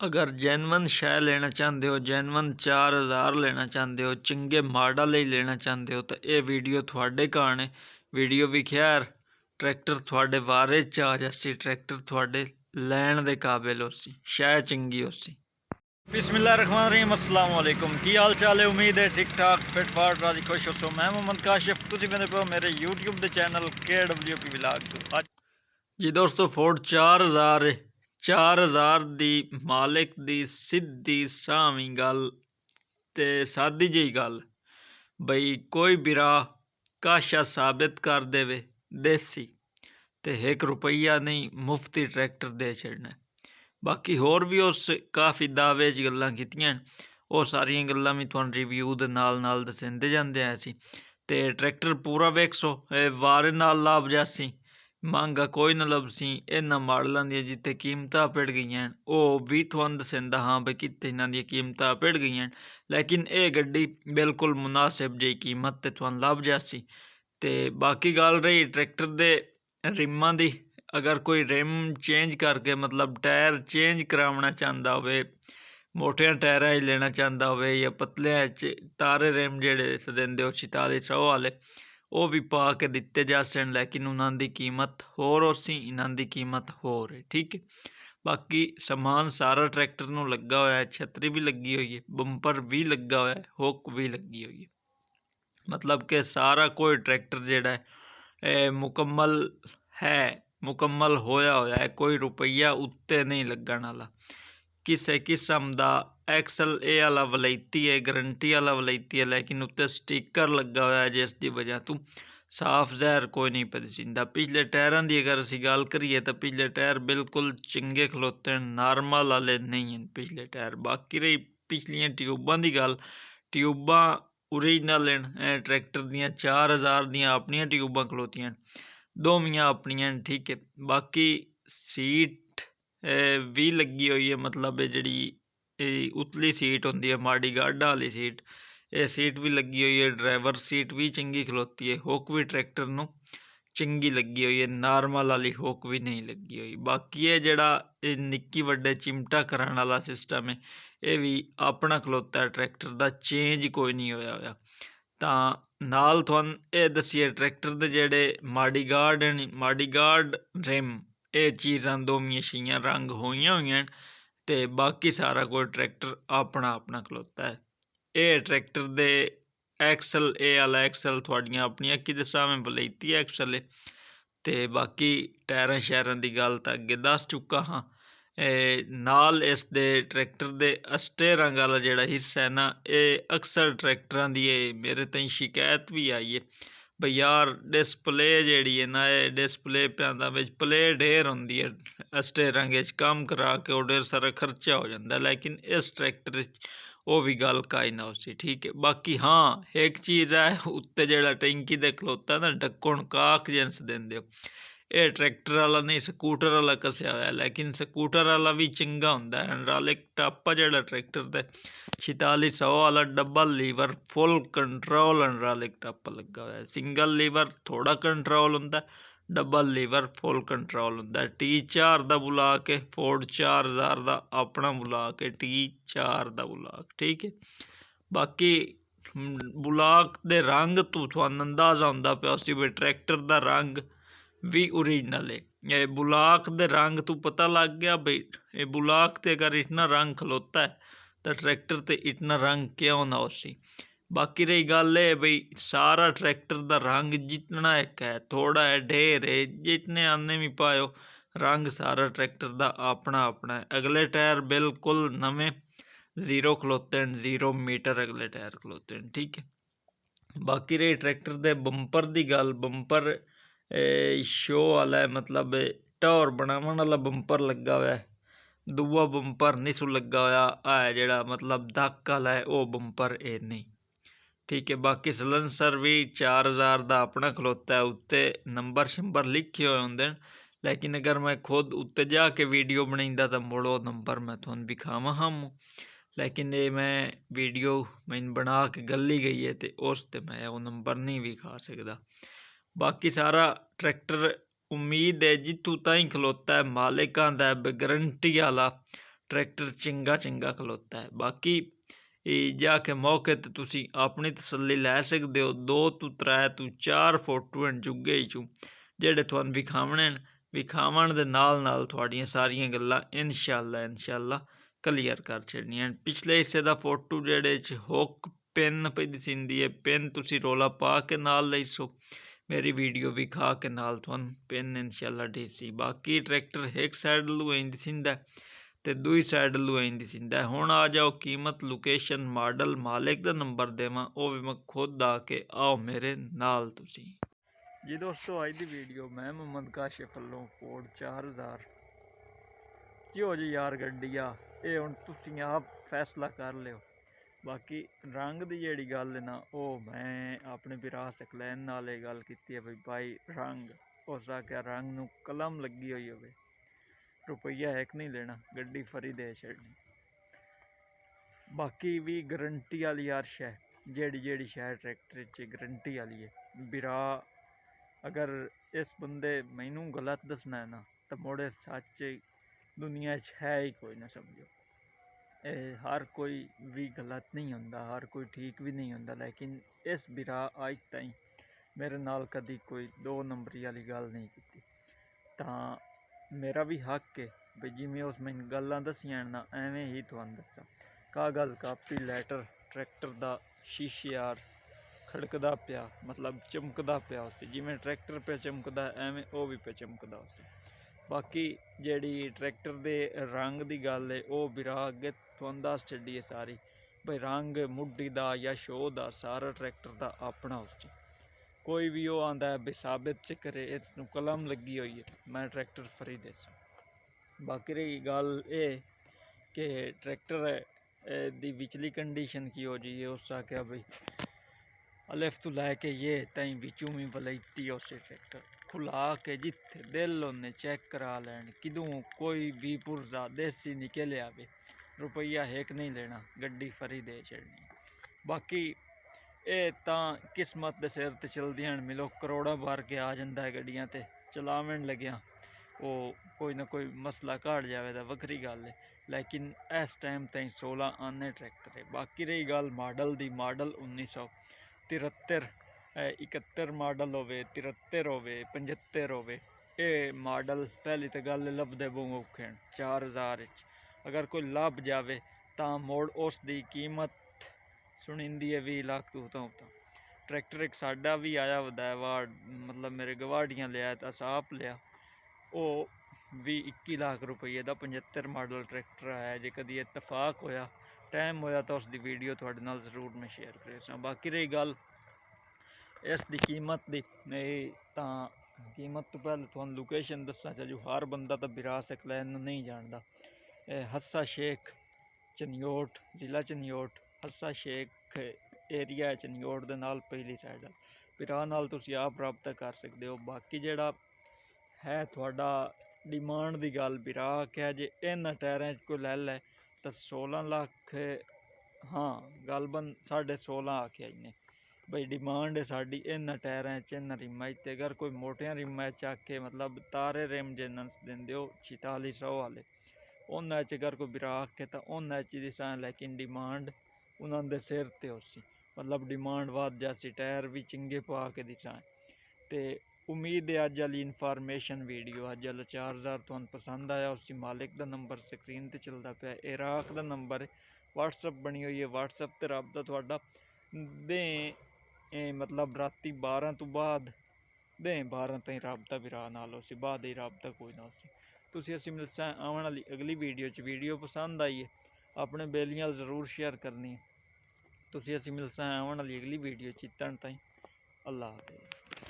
अगर जैनवन शै लेना चाहते हो, जैनवन 4000 लेना चाहते हो, चंगे मॉडल ही लेना चाहते हो तो ये वीडियो थोड़े कान है। वीडियो भी खैर ट्रैक्टर थोड़े वारे च आ जासी, ट्रैक्टर थोड़े लैन दे काबिल होसी, शै चंगी होसी। बिस्मिल्लाहिर्रहमानिर्रहीम, अस्सलाम वालेकुम। की हाल चाल है? उम्मीद है ठीक ठाक फिट फाट राजी खुश हो। मैं मोहम्मद काशिफ, तुसी मेरे को मेरे यूट्यूब के चैनल KWP व्लॉग अज जी दोस्तों फोर्ड 4000 है। 4000 ਦੀ ਮਾਲਿਕ ਦੀ ਸਿੱਧੀ ਸਾਵੀਂ ਗੱਲ ਤੇ ਸਾਦੀ ਜਿਹੀ ਗੱਲ ਬਈ ਕੋਈ ਬਿਰਾ ਕਾਸ਼ਾ ਸਾਬਿਤ ਕਰ ਦੇਵੇ ਦੇਸੀ ਤੇ 1 ਰੁਪਈਆ ਨਹੀਂ ਮੁਫਤੀ ਟਰੈਕਟਰ ਦੇ ਛੱਡਣਾ। ਬਾਕੀ ਹੋਰ ਵੀ ਉਸ ਕਾਫੀ ਦਾਅਵੇ 'ਚ ਗੱਲਾਂ ਕੀਤੀਆਂ, ਉਹ ਸਾਰੀਆਂ ਗੱਲਾਂ ਵੀ ਤੁਹਾਨੂੰ ਰਿਵਿਊ ਦੇ ਨਾਲ ਦੱਸਦੇ ਜਾਂਦੇ ਆ ਅਸੀਂ। ਤੇ ਟਰੈਕਟਰ ਪੂਰਾ ਵੇਖੋ, ਵਾਰੇ ਨਾਲ ਲਾਭ ਜਾਸੀ, महंगा कोई ना लभसी। इन्होंने मॉडलों दी जिते कीमत पिड़ गई वो भी तुहानूं दस्सदा हाँ बई कित्थे इन्हां दी कीमत पिड़ गई, लेकिन ये गड्डी बिल्कुल मुनासिब जी कीमत ते तुहानूं लभ जासी। ते बाकी गल रही ट्रैक्टर दे रिमां दी, अगर कोई रिम चेंज करके मतलब टायर चेंज करावना चाहता होवे, मोटियां टायरां लेना चाहता होवे या पतलियां तारे रिम जिहड़े देंदे हो 4600 वाले वो भी पा के दिते जा सन, लेकिन उन्हों की कीमत होर होसी, इन्हों की कीमत होर है। ठीक है, बाकी समान सारा ट्रैक्टर नूं लगा होया है, छतरी भी लगी हुई है, बंपर भी लगा होया है, हुक भी लगी हुई है। मतलब कि सारा कोई ट्रैक्टर जिहड़ा है मुकम्मल है, मुकम्मल होया होया है, कोई रुपया उत्ते नहीं लगन वाला। किसी किस्म का एक्सल ए वाला वलैती है, गारंटी वाला वलैती है, लेकिन उत्ते स्टिकर लगा हुआ है जिसकी वजह तो साफ जहर कोई नहीं पता दिंदा। पिछले टायरों की अगर असीं गल करिए तो पिछले टायर बिल्कुल चंगे खलोते हैं, नॉर्मल वाले नहीं हैं पिछले टायर। बाकी रही पिछलियां ट्यूबां की गल, ट्यूबां ओरिजिनल हैं ट्रैक्टर दियां, 4000 दियां अपनियां ट्यूबां खलोतियां, दोवियां अपनियां। ठीक है, बाकी सीट भी लगी हुई है, मतलब जी उतली सीट होंदी है माड़ी गार्डा वाली सीट, ये सीट भी लगी हुई है, ड्राइवर सीट भी चंगी खलोती है, हुक भी ट्रैक्टर नूं चंगी लगी हुई है, नॉर्मल वाली हुक भी नहीं लगी हुई। बाकी ये जड़ा निक्की वड्डे चिमटा कराने वाला सिस्टम है, ये भी अपना खलोता है ट्रैक्टर का, चेंज कोई नहीं होया होया। तां नाल तुहानूं ये दस्सिए ट्रैक्टर दे जेड़े माड़ी गार्ड हैं, माड़ी गार्ड रिम, ये चीज़ां दोवियां छियां रंग होईयां होईयां ते बाकी सारा कोई ट्रैक्टर अपना अपना खलोता है। ये ट्रैक्टर दे एक्सल ए वाला एक्सल थोड़ियां अपनियां अक्खीं दे सामने वलैती एक्सल है। ते बाकी टायरां शैरां दी गल तां अगे दस चुका हाँ। नाल इस दे ट्रैक्टर दे स्टेयरां वाला जिहड़ा हिस्सा है ना, ये अक्सर ट्रैक्टरां दी मेरे ताईं शिकायत भी आई है बई यार डिस्पले जिहड़ी है ना, ये डिस्पले पैंदा विच प्ले ढेर होंदी है स्टेयरां च, कम करा के और ढेर सारा खर्चा हो जाता है, लेकिन इस ट्रैक्टर वो भी गल काई ना उसी। ठीक है, बाकी हाँ एक चीज़ है उत्ते जिहड़ा टैंकी दे खलोता ना ढक्कण काक जिन्स देंदे हो, ये ट्रैक्टर वाला नहीं स्कूटर वाला कसिया होया, लेकिन स्कूटर वाला भी चंगा हुंदा है। हाइड्रोलिक टप्पा जिहड़ा ट्रैक्टर दे 4600 वाला double lever full control hydraulic टप्पा लगा हुआ है, सिंगल लीवर थोड़ा कंट्रोल हुंदा, डबल लीवर फुल कंट्रोल हुंदा। T4 दा बुला के फोर्ड 4000 दा अपना बुला के T4 दा बुलाक। ठीक है, बाकी बुलाक दे रंग तो तुहानूं अंदाज़ा हुंदा पिया सी भी ट्रैक्टर दा रंग भी ओरिजिनल है। ये बुलाक दे रंग तो पता लग गया बई ये बुलाक ते अगर इतना रंग खलोता है तो ट्रैक्टर ते इतना रंग क्यों ना होसी। बाकी रही गल है बई सारा ट्रैक्टर दा रंग जितना एक है, थोड़ा है ढेर है, जितने आने भी पायो रंग सारा ट्रैक्टर दा अपना अपना है। अगले टायर बिल्कुल नवे जीरो खलोते हैं, 0 मीटर अगले टायर खलोते हैं। ठीक है, बाकी रही ट्रैक्टर दे बंपर दी गल, बंपर शो वाला है, मतलब टॉर बनावन वाला बंपर लगा हुआ है, दूआ बंपर नहीं सू लगा होया है जिहड़ा मतलब धक्क वाला है वो बंपर ए नहीं। ठीक है, बाकी सलेंसर भी 4000 का अपना खलोता है, उत्ते नंबर शंबर लिखे हुए होंदे, लेकिन अगर मैं खुद उत्ते जाके वीडियो बनाईंदा तो मुड़ वो नंबर मैं तुहानूं विखावां हम, लेकिन ये मैं वीडियो मैंने बना के गली गई है तो उस ते मैं वो नंबर नहीं विखा सकदा। बाकी सारा ट्रैक्टर उम्मीद है जितों ताईं खलोता है मालिकां दा गारंटी वाला ट्रैक्टर चंगा खलोता है। बाकी जाके मौके ते तुसी अपनी तसल्ली लै सकदे हो। 2 तो 3 तो 4 फोटो हैं जुगे ही चू जेह्ड़े तुहानू विखावने विखावन दे नाल तुहाड़ियां सारियां गल्लां इंशाअल्लाह क्लियर कर छड़नियां। पिछले हिस्से दा फोटो जेह्ड़े च हुक पेन पे दिसिंदी है, पेन तुसी रोला पा के नाल लई सो, मेरी वीडियो विखा के नाल तुहानू पेन इंशाअल्लाह देसी। बाकी ट्रैक्टर एक साइड लू दिसिंदा ते दूई साइड लू दिसिंदा। हुण आ जाओ कीमत, लोकेशन, मॉडल, मालिक दा नंबर देवां, वो भी मैं खुद आके आओ मेरे नाल तुसी। जी दोस्तों, अज दी वीडियो मैं मोहम्मद काशिफ वल्लों फोर्ड 4000 किहो जी यार गड्डी आ, ये हुण तुसी आप फैसला कर लियो। बाकी रंग दी जेह्ड़ी गल है ना, वो मैं अपने भरा सकलैन नाल गल कीती है भाई रंग उस आख्या रंग नू कलम लगी हुई होवे, रुपया एक नहीं लेना, गड्डी फरी दे छड़नी। बाकी भी गारंटी वाली यार शै, जेड़ी शै ट्रैक्टर च गारंटी वाली है। बिरा अगर इस बंदे मैनू गलत दसना है ना, तो मोड़े सच दुनिया च है ही कोई ना, समझो। हर कोई भी गलत नहीं होंदा, हर कोई ठीक भी नहीं होंदा, लेकिन इस बिरा अज ताईं मेरे नाल कदी कोई 2 नंबरी वाली गल नहीं की। तां मेरा भी हक है भी जिमें उस मैंने गल्लां दसियां ना, एवें ही तुहानू दसा। कागज़ कापी लैटर ट्रैक्टर दा शीशे यार खड़कदा पिया, मतलब चमकदा पिया उस, जिमें ट्रैक्टर पे चमकदा एवें वो भी पे चमकदा उस। बाकी जेड़ी ट्रैक्टर दे रंग दी गल है, वो बिरा अगे तुहानू दस छड्डी है सारी, भाई रंग मुड्डी दा या शो दा सारा ट्रैक्टर दा अपना उस। कोई भी वो आंदा है भी साबित च करे इसनू कलम लगी हुई है, मैं ट्रैक्टर फरी देसा। बाकी रही गल ये कि ट्रैक्टर दी विचली कंडीशन की हो जी, उस आख्या भाई अलिफ तो लैके ये ताई बिचू भी बलैती उस ट्रैक्टर खुला के जिथे दिल उन्हें चेक करा लैन, किदू कोई भी पुरजा देसी निकले आवे, रुपया एक नहीं लेना, गड्डी फरी दे छड़नी। बाकी ये तां किस्मत दे सिर ते चलदियां मिलो, करोड़ा भर के आ जांदा है गड्डियां ते चलावन लग्या वो कोई ना कोई मसला घट जाए तो वक्री गल है, लेकिन इस टाइम ताईं 16 आने ट्रैक्टर है। बाकी रही गल मॉडल दी, मॉडल 1973 71 मॉडल होवे, 73 होवे, 75 होवे, ये मॉडल पहली तो गल लभदे बहुत औखे हैं। 4000 अगर कोई लभ जाए तो मोड़ उसकी कीमत सुनिंदी है 20 लाख तो उतां। ट्रैक्टर एक साडा भी आया वदैवा, मतलब मेरे गवाढ़ियां लिया तो साफ लिया, वो भी 21 लाख रुपये का 75 मॉडल ट्रैक्टर आया। जे कभी इतफाक होया टाइम होया तो उसकी वीडियो थोड़े नाल जरूर मैं शेयर करें। बाकी रही गल इसकी कीमत की, तो कीमत तो पहले तुहानू लोकेशन दसा चलू, हर बंदा तो बिरा सकलैन नहीं जानता। हस्सा शेख चनियोट, जिला चनियोट, हस्सा शेख एरिया चनियोट दे नाल पहली साइड बिरा नाल तुसी आप रबता कर सकते हो। बाकी जेड़ा है थोड़ा डिमांड की गल, बिरा क्या जे इन्हां टायरां च कोई लै लै तो 16 लाख, हाँ गलबन 16.5 आख्या इन्हें, भाई डिमांड है साड़ी इन्हां टायरां च, इन्हां रिमां च। अगर कोई मोटियां रिमां च आखे, मतलब तारे रिम जिन्हां दिंदे हो 4600 वाले, उन्हां च अगर कोई बिरा आखे तो उन्हां च दिसां, लेकिन डिमांड उन्हां दे सिर ते होसी, मतलब डिमांड वध जासी, टायर भी चंगे पा के दिसां। ते उम्मीद है अज वाली इन्फॉर्मेशन वीडियो, अज वाला 4000 तुहानू पसंद आया। उसकी मालिक का नंबर स्क्रीन पर चलता पाया, इराक का नंबर है, व्हाट्सअप बनी हुई है, व्हाट्सअप पर रबता थोड़ा दें, मतलब राती 12 तो बाद दें 12 ताईं रबता बिरा नाल उसी, बाद ही रबता कोई ना उसी। तुसी असी मिलसां आने वाली अगली वीडियो च। वीडियो पसंद आई है अपने बेलियां जरूर शेयर करनी है। तुसी असी मिलसां आने वाली अगली वीडियो च, तन ताईं अल्लाह हाफिज़।